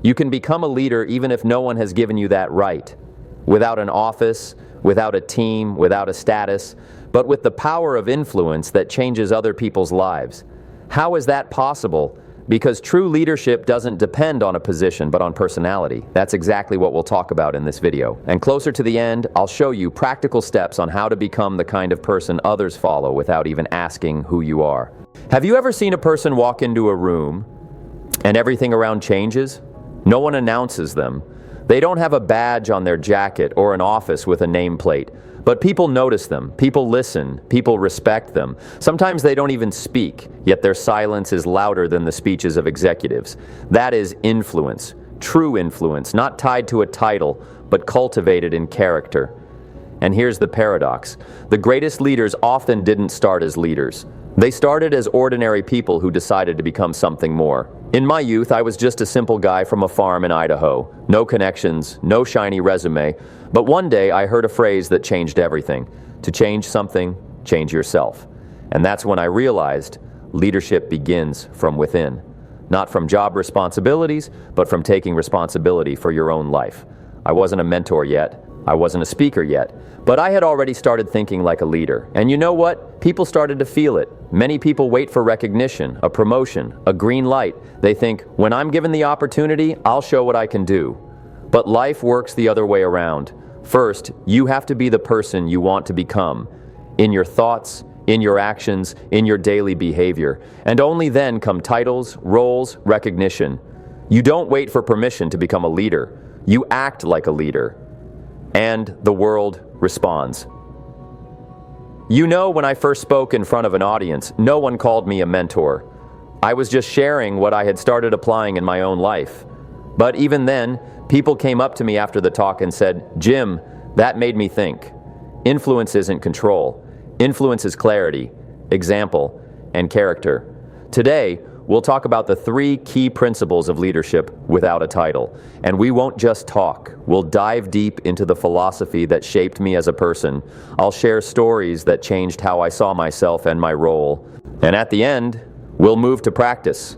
You can become a leader even if no one has given you that right. Without an office, without a team, without a status, but with the power of influence that changes other people's lives. How is that possible? Because true leadership doesn't depend on a position, but on personality. That's exactly what we'll talk about in this video. And closer to the end, I'll show you practical steps on how to become the kind of person others follow without even asking who you are. Have you ever seen a person walk into a room and everything around changes? No one announces them. They don't have a badge on their jacket or an office with a nameplate. But people notice them, people listen, people respect them. Sometimes they don't even speak, yet their silence is louder than the speeches of executives. That is influence, true influence, not tied to a title, but cultivated in character. And here's the paradox. The greatest leaders often didn't start as leaders. They started as ordinary people who decided to become something more. In my youth, I was just a simple guy from a farm in Idaho. No connections, no shiny resume. But one day I heard a phrase that changed everything. To change something, change yourself. And that's when I realized leadership begins from within. Not from job responsibilities, but from taking responsibility for your own life. I wasn't a mentor yet. I wasn't a speaker yet. But I had already started thinking like a leader. And you know what? People started to feel it. Many people wait for recognition, a promotion, a green light. They think, when I'm given the opportunity, I'll show what I can do. But life works the other way around. First, you have to be the person you want to become, in your thoughts, in your actions, in your daily behavior. And only then come titles, roles, recognition. You don't wait for permission to become a leader. You act like a leader. And the world responds. You know, when I first spoke in front of an audience, no one called me a mentor. I was just sharing what I had started applying in my own life. But even then, people came up to me after the talk and said, "Jim, that made me think." Influence isn't control. Influence is clarity, example, and character. Today, we'll talk about the 3 key principles of leadership without a title. And we won't just talk. We'll dive deep into the philosophy that shaped me as a person. I'll share stories that changed how I saw myself and my role. And at the end, we'll move to practice.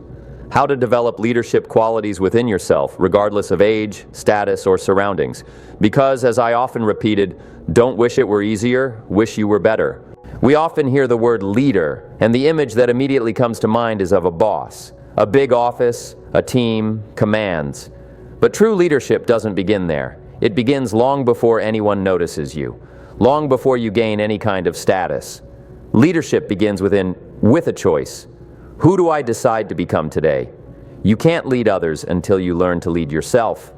How to develop leadership qualities within yourself, regardless of age, status, or surroundings. Because, as I often repeated, don't wish it were easier, wish you were better. We often hear the word leader, and the image that immediately comes to mind is of a boss. A big office, a team, commands. But true leadership doesn't begin there. It begins long before anyone notices you, long before you gain any kind of status. Leadership begins with a choice. Who do I decide to become today? You can't lead others until you learn to lead yourself.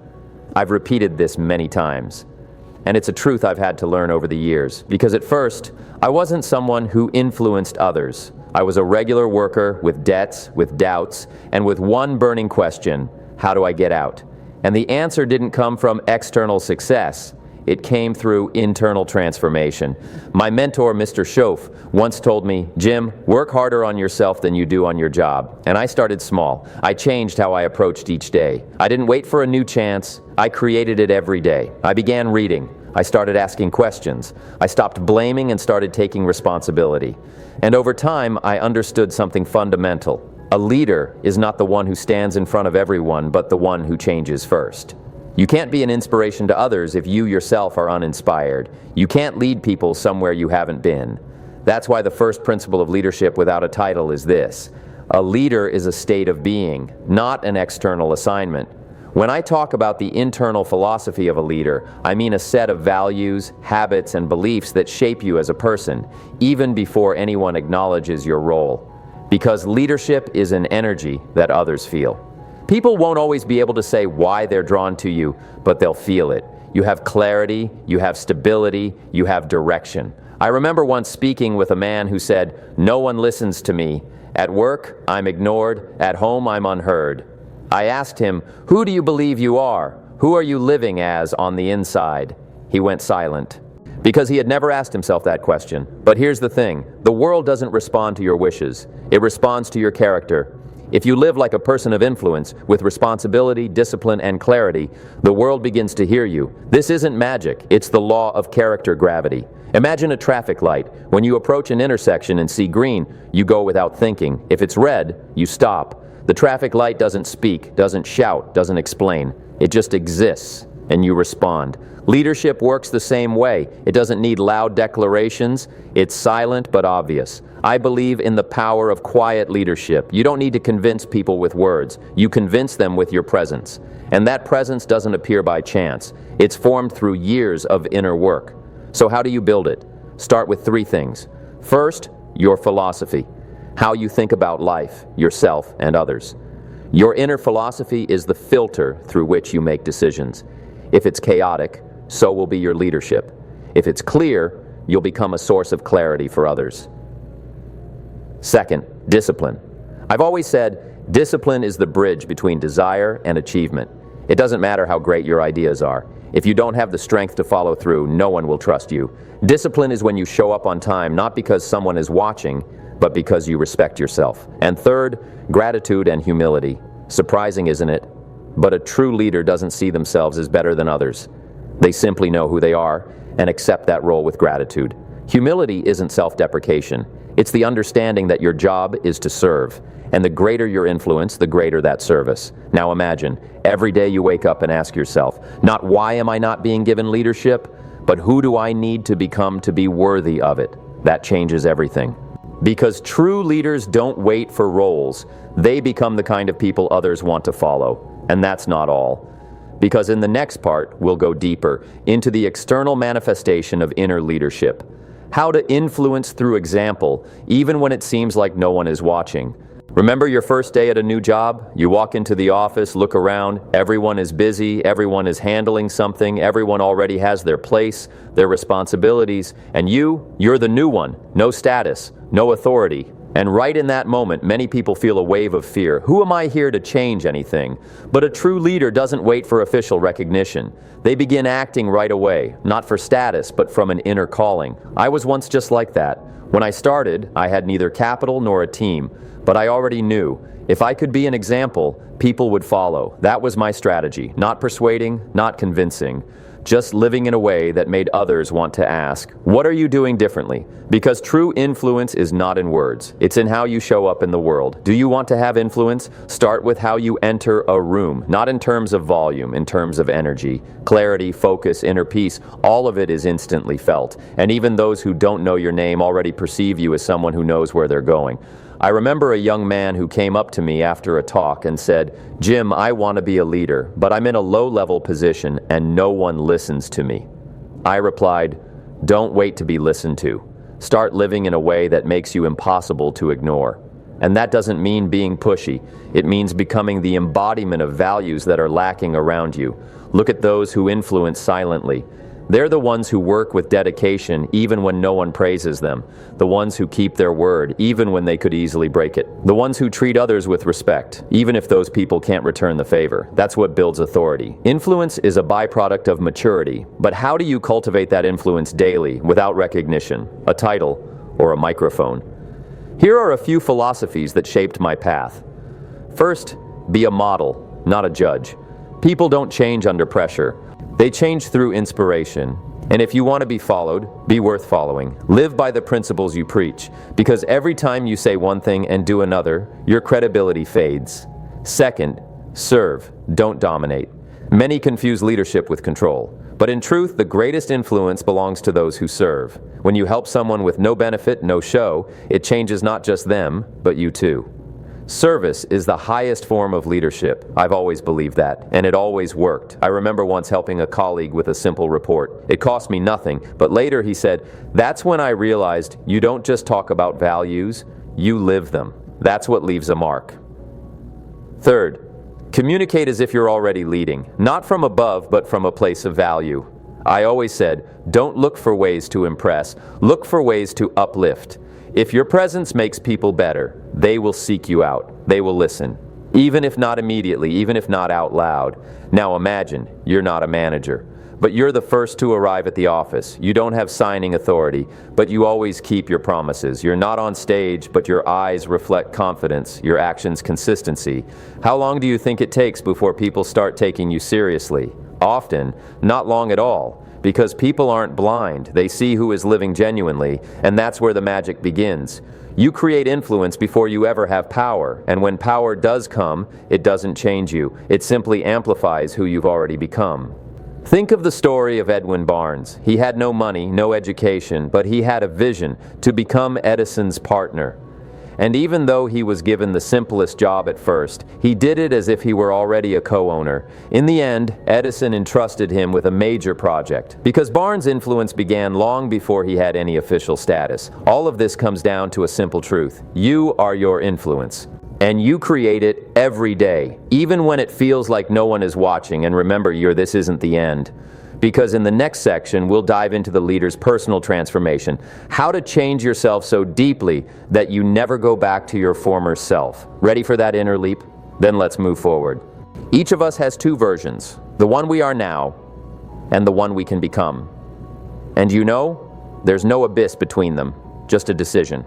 I've repeated this many times. And it's a truth I've had to learn over the years, because at first, I wasn't someone who influenced others. I was a regular worker with debts, with doubts, and with one burning question: how do I get out? And the answer didn't come from external success. It came through internal transformation. My mentor, Mr. Schoaf, once told me, "Jim, work harder on yourself than you do on your job." And I started small. I changed how I approached each day. I didn't wait for a new chance. I created it every day. I began reading. I started asking questions. I stopped blaming and started taking responsibility. And over time, I understood something fundamental. A leader is not the one who stands in front of everyone, but the one who changes first. You can't be an inspiration to others if you yourself are uninspired. You can't lead people somewhere you haven't been. That's why the first principle of leadership without a title is this: a leader is a state of being, not an external assignment. When I talk about the internal philosophy of a leader, I mean a set of values, habits, and beliefs that shape you as a person, even before anyone acknowledges your role. Because leadership is an energy that others feel. People won't always be able to say why they're drawn to you, but they'll feel it. You have clarity, you have stability, you have direction. I remember once speaking with a man who said, "No one listens to me. At work, I'm ignored. At home, I'm unheard." I asked him, "Who do you believe you are? Who are you living as on the inside?" He went silent, because he had never asked himself that question. But here's the thing: the world doesn't respond to your wishes. It responds to your character. If you live like a person of influence, with responsibility, discipline, and clarity, the world begins to hear you. This isn't magic, it's the law of character gravity. Imagine a traffic light. When you approach an intersection and see green, you go without thinking. If it's red, you stop. The traffic light doesn't speak, doesn't shout, doesn't explain. It just exists, and you respond. Leadership works the same way. It doesn't need loud declarations. It's silent but obvious. I believe in the power of quiet leadership. You don't need to convince people with words. You convince them with your presence. And that presence doesn't appear by chance. It's formed through years of inner work. So how do you build it? Start with 3 things. First, your philosophy. How you think about life, yourself, and others. Your inner philosophy is the filter through which you make decisions. If it's chaotic, so will be your leadership. If it's clear, you'll become a source of clarity for others. Second, discipline. I've always said, discipline is the bridge between desire and achievement. It doesn't matter how great your ideas are. If you don't have the strength to follow through, no one will trust you. Discipline is when you show up on time, not because someone is watching, but because you respect yourself. And third, gratitude and humility. Surprising, isn't it? But a true leader doesn't see themselves as better than others. They simply know who they are and accept that role with gratitude. Humility isn't self-deprecation. It's the understanding that your job is to serve. And the greater your influence, the greater that service. Now imagine, every day you wake up and ask yourself, not why am I not being given leadership, but who do I need to become to be worthy of it? That changes everything. Because true leaders don't wait for roles. They become the kind of people others want to follow. And that's not all. Because in the next part, we'll go deeper into the external manifestation of inner leadership. How to influence through example, even when it seems like no one is watching. Remember your first day at a new job? You walk into the office, look around, everyone is busy, everyone is handling something, everyone already has their place, their responsibilities, and you're the new one, no status, no authority. And right in that moment, many people feel a wave of fear. Who am I here to change anything? But a true leader doesn't wait for official recognition. They begin acting right away, not for status, but from an inner calling. I was once just like that. When I started, I had neither capital nor a team, but I already knew if I could be an example, people would follow. That was my strategy. Not persuading, not convincing. Just living in a way that made others want to ask, what are you doing differently? Because true influence is not in words. It's in how you show up in the world. Do you want to have influence? Start with how you enter a room, not in terms of volume, in terms of energy, clarity, focus, inner peace. All of it is instantly felt. And even those who don't know your name already perceive you as someone who knows where they're going. I remember a young man who came up to me after a talk and said, Jim, I want to be a leader, but I'm in a low-level position and no one listens to me. I replied, don't wait to be listened to. Start living in a way that makes you impossible to ignore. And that doesn't mean being pushy. It means becoming the embodiment of values that are lacking around you. Look at those who influence silently. They're the ones who work with dedication even when no one praises them. The ones who keep their word even when they could easily break it. The ones who treat others with respect, even if those people can't return the favor. That's what builds authority. Influence is a byproduct of maturity, but how do you cultivate that influence daily without recognition, a title, or a microphone? Here are a few philosophies that shaped my path. First, be a model, not a judge. People don't change under pressure. They change through inspiration. And if you want to be followed, be worth following. Live by the principles you preach, because every time you say one thing and do another, your credibility fades. Second, serve, don't dominate. Many confuse leadership with control, but in truth, the greatest influence belongs to those who serve. When you help someone with no benefit, no show, it changes not just them, but you too. Service is the highest form of leadership. I've always believed that, and it always worked. I remember once helping a colleague with a simple report. It cost me nothing, but later he said, that's when I realized you don't just talk about values, you live them. That's what leaves a mark. Third, communicate as if you're already leading, not from above, but from a place of value. I always said, don't look for ways to impress, look for ways to uplift. If your presence makes people better, they will seek you out. They will listen. Even if not immediately, even if not out loud. Now imagine, you're not a manager, but you're the first to arrive at the office. You don't have signing authority, but you always keep your promises. You're not on stage, but your eyes reflect confidence, your actions consistency. How long do you think it takes before people start taking you seriously? often not long at all, because people aren't blind. They see who is living genuinely, and that's where the magic begins. You create influence before you ever have power, and when power does come, it doesn't change you. It simply amplifies who you've already become. Think of the story of Edwin Barnes. He had no money, no education, but he had a vision to become Edison's partner. And even though he was given the simplest job at first, he did it as if he were already a co-owner. In the end, Edison entrusted him with a major project, because Barnes' influence began long before he had any official status. All of this comes down to a simple truth. You are your influence. And you create it every day, even when it feels like no one is watching. And remember, this isn't the end. Because in the next section, we'll dive into the leader's personal transformation, how to change yourself so deeply that you never go back to your former self. Ready for that inner leap? Then let's move forward. Each of us has two versions, the one we are now and the one we can become. And there's no abyss between them, just a decision,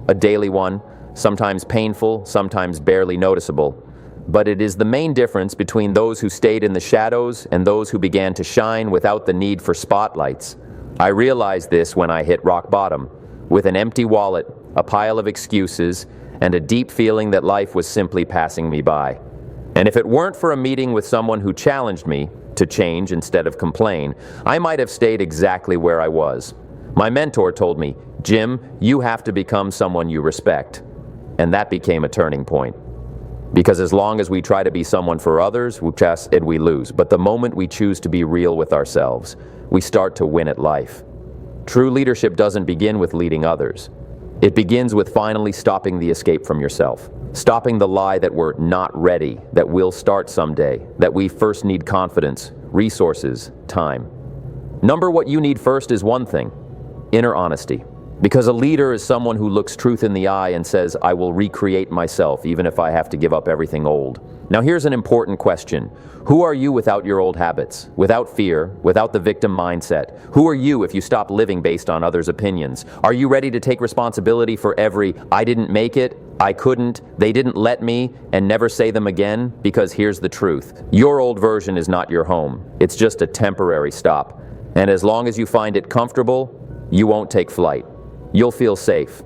a daily one, sometimes painful, sometimes barely noticeable. But it is the main difference between those who stayed in the shadows and those who began to shine without the need for spotlights. I realized this when I hit rock bottom, with an empty wallet, a pile of excuses, and a deep feeling that life was simply passing me by. And if it weren't for a meeting with someone who challenged me to change instead of complain, I might have stayed exactly where I was. My mentor told me, "Jim, you have to become someone you respect." And that became a turning point. Because as long as we try to be someone for others, we lose. But the moment we choose to be real with ourselves, we start to win at life. True leadership doesn't begin with leading others. It begins with finally stopping the escape from yourself. Stopping the lie that we're not ready, that we'll start someday, that we first need confidence, resources, time. Number what you need first is one thing: inner honesty. Because a leader is someone who looks truth in the eye and says, "I will recreate myself, even if I have to give up everything old." Now here's an important question. Who are you without your old habits, without fear, without the victim mindset? Who are you if you stop living based on others' opinions? Are you ready to take responsibility for every "I didn't make it, I couldn't, they didn't let me," and never say them again? Because here's the truth. Your old version is not your home. It's just a temporary stop. And as long as you find it comfortable, you won't take flight. You'll feel safe.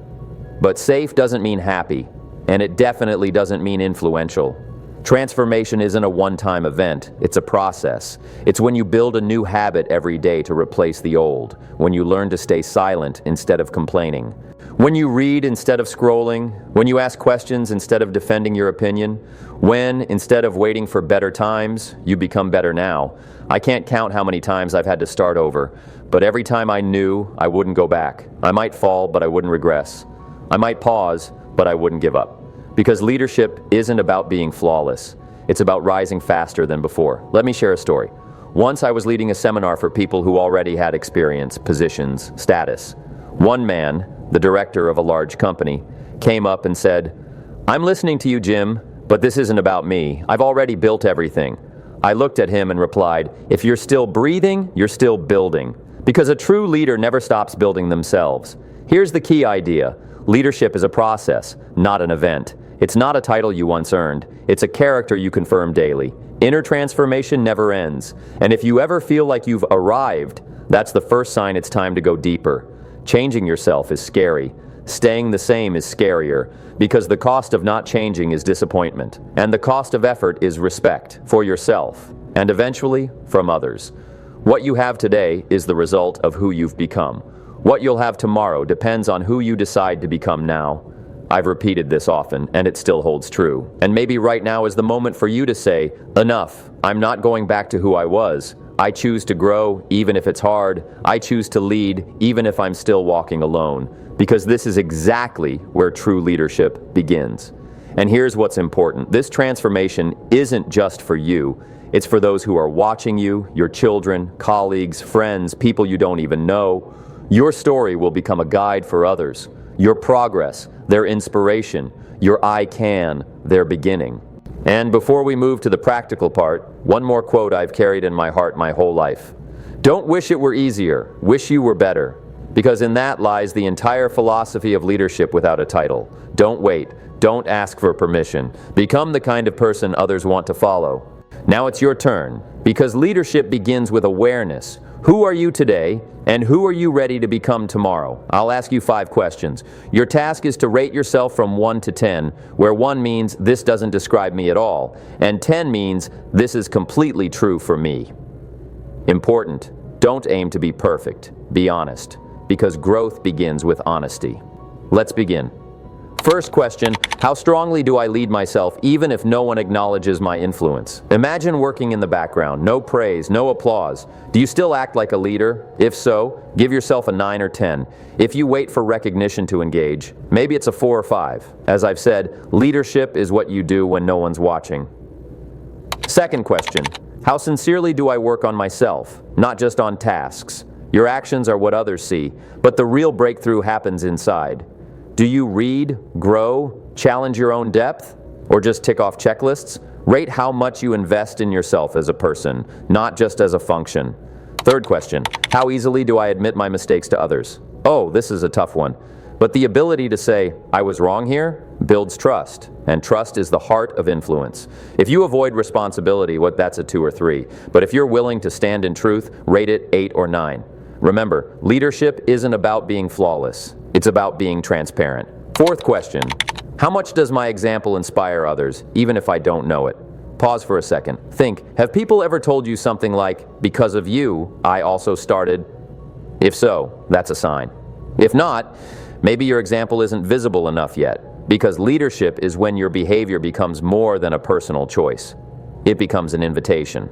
But safe doesn't mean happy, and it definitely doesn't mean influential. Transformation isn't a one-time event, it's a process. It's when you build a new habit every day to replace the old, when you learn to stay silent instead of complaining, when you read instead of scrolling, when you ask questions instead of defending your opinion, when, instead of waiting for better times, you become better now. I can't count how many times I've had to start over, but every time I knew I wouldn't go back. I might fall, but I wouldn't regress. I might pause, but I wouldn't give up. Because leadership isn't about being flawless. It's about rising faster than before. Let me share a story. Once I was leading a seminar for people who already had experience, positions, status. One man, the director of a large company, came up and said, "I'm listening to you, Jim, but this isn't about me. I've already built everything." I looked at him and replied, "If you're still breathing, you're still building." Because a true leader never stops building themselves. Here's the key idea. Leadership is a process, not an event. It's not a title you once earned. It's a character you confirm daily. Inner transformation never ends. And if you ever feel like you've arrived, that's the first sign it's time to go deeper. Changing yourself is scary. Staying the same is scarier, because the cost of not changing is disappointment. And the cost of effort is respect for yourself, and eventually from others. What you have today is the result of who you've become. What you'll have tomorrow depends on who you decide to become now. I've repeated this often, and it still holds true. And maybe right now is the moment for you to say, "Enough. I'm not going back to who I was. I choose to grow, even if it's hard. I choose to lead, even if I'm still walking alone." Because this is exactly where true leadership begins. And here's what's important. This transformation isn't just for you. It's for those who are watching you, your children, colleagues, friends, people you don't even know. Your story will become a guide for others. Your progress, their inspiration. Your "I can," their beginning. And before we move to the practical part, one more quote I've carried in my heart my whole life. Don't wish it were easier, wish you were better. Because in that lies the entire philosophy of leadership without a title. Don't wait. Don't ask for permission. Become the kind of person others want to follow. Now it's your turn, because leadership begins with awareness. Who are you today, and who are you ready to become tomorrow? I'll ask you 5 questions. Your task is to rate yourself from 1 to 10, where 1 means this doesn't describe me at all, and 10 means this is completely true for me. Important, don't aim to be perfect. Be honest, because growth begins with honesty. Let's begin. First question, how strongly do I lead myself even if no one acknowledges my influence? Imagine working in the background, no praise, no applause. Do you still act like a leader? If so, give yourself a 9 or 10. If you wait for recognition to engage, maybe it's a 4 or 5. As I've said, leadership is what you do when no one's watching. Second question, how sincerely do I work on myself, not just on tasks? Your actions are what others see, but the real breakthrough happens inside. Do you read, grow, challenge your own depth, or just tick off checklists? Rate how much you invest in yourself as a person, not just as a function. Third question, how easily do I admit my mistakes to others? Oh, this is a tough one. But the ability to say, I was wrong here, builds trust, and trust is the heart of influence. If you avoid responsibility, that's a 2 or 3. But if you're willing to stand in truth, rate it 8 or 9. Remember, leadership isn't about being flawless. It's about being transparent. Fourth question, how much does my example inspire others, even if I don't know it? Pause for a second. Think, have people ever told you something like, because of you, I also started? If so, that's a sign. If not, maybe your example isn't visible enough yet, because leadership is when your behavior becomes more than a personal choice. It becomes an invitation.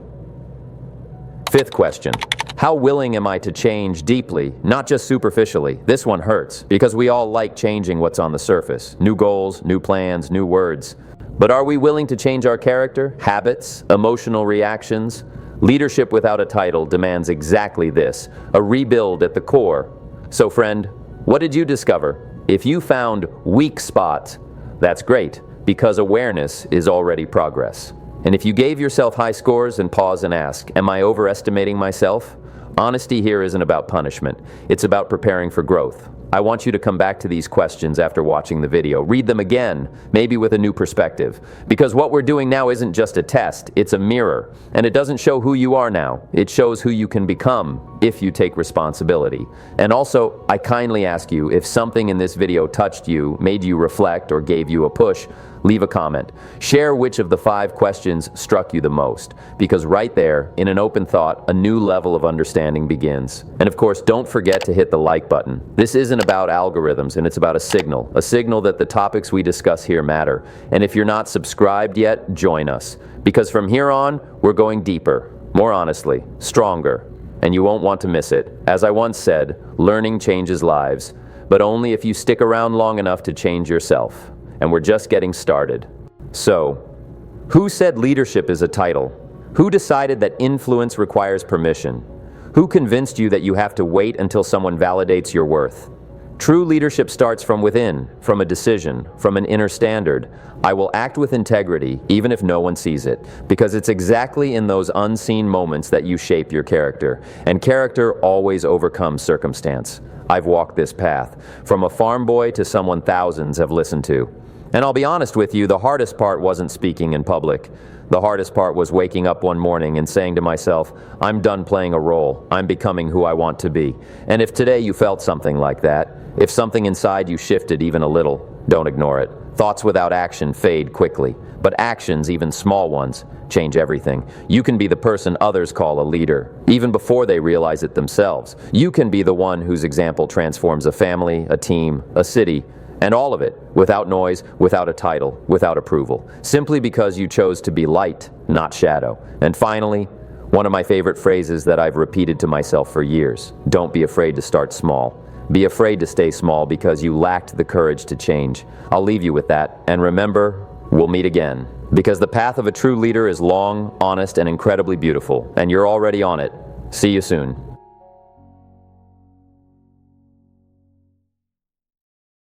Fifth question, how willing am I to change deeply, not just superficially? This one hurts, because we all like changing what's on the surface. New goals, new plans, new words. But are we willing to change our character, habits, emotional reactions? Leadership without a title demands exactly this, a rebuild at the core. So friend, what did you discover? If you found weak spots, that's great, because awareness is already progress. And if you gave yourself high scores, and pause and ask, am I overestimating myself? Honesty here isn't about punishment. It's about preparing for growth. I want you to come back to these questions after watching the video. Read them again, maybe with a new perspective. Because what we're doing now isn't just a test, it's a mirror. And it doesn't show who you are now. It shows who you can become if you take responsibility. And also, I kindly ask you, if something in this video touched you, made you reflect, or gave you a push, leave a comment. Share which of the 5 questions struck you the most, because right there, in an open thought, a new level of understanding begins. And of course, don't forget to hit the like button. This isn't about algorithms, and it's about a signal that the topics we discuss here matter. And if you're not subscribed yet, join us, because from here on, we're going deeper, more honestly, stronger, and you won't want to miss it. As I once said, learning changes lives, but only if you stick around long enough to change yourself. And we're just getting started. So, who said leadership is a title? Who decided that influence requires permission? Who convinced you that you have to wait until someone validates your worth? True leadership starts from within, from a decision, from an inner standard. I will act with integrity, even if no one sees it, because it's exactly in those unseen moments that you shape your character. And character always overcomes circumstance. I've walked this path, from a farm boy to someone thousands have listened to. And I'll be honest with you, the hardest part wasn't speaking in public. The hardest part was waking up one morning and saying to myself, I'm done playing a role. I'm becoming who I want to be. And if today you felt something like that, if something inside you shifted even a little, don't ignore it. Thoughts without action fade quickly, but actions, even small ones, change everything. You can be the person others call a leader, even before they realize it themselves. You can be the one whose example transforms a family, a team, a city, and all of it, without noise, without a title, without approval, simply because you chose to be light, not shadow. And finally, one of my favorite phrases that I've repeated to myself for years, don't be afraid to start small. Be afraid to stay small because you lacked the courage to change. I'll leave you with that, and remember, we'll meet again. Because the path of a true leader is long, honest, and incredibly beautiful, and you're already on it. See you soon.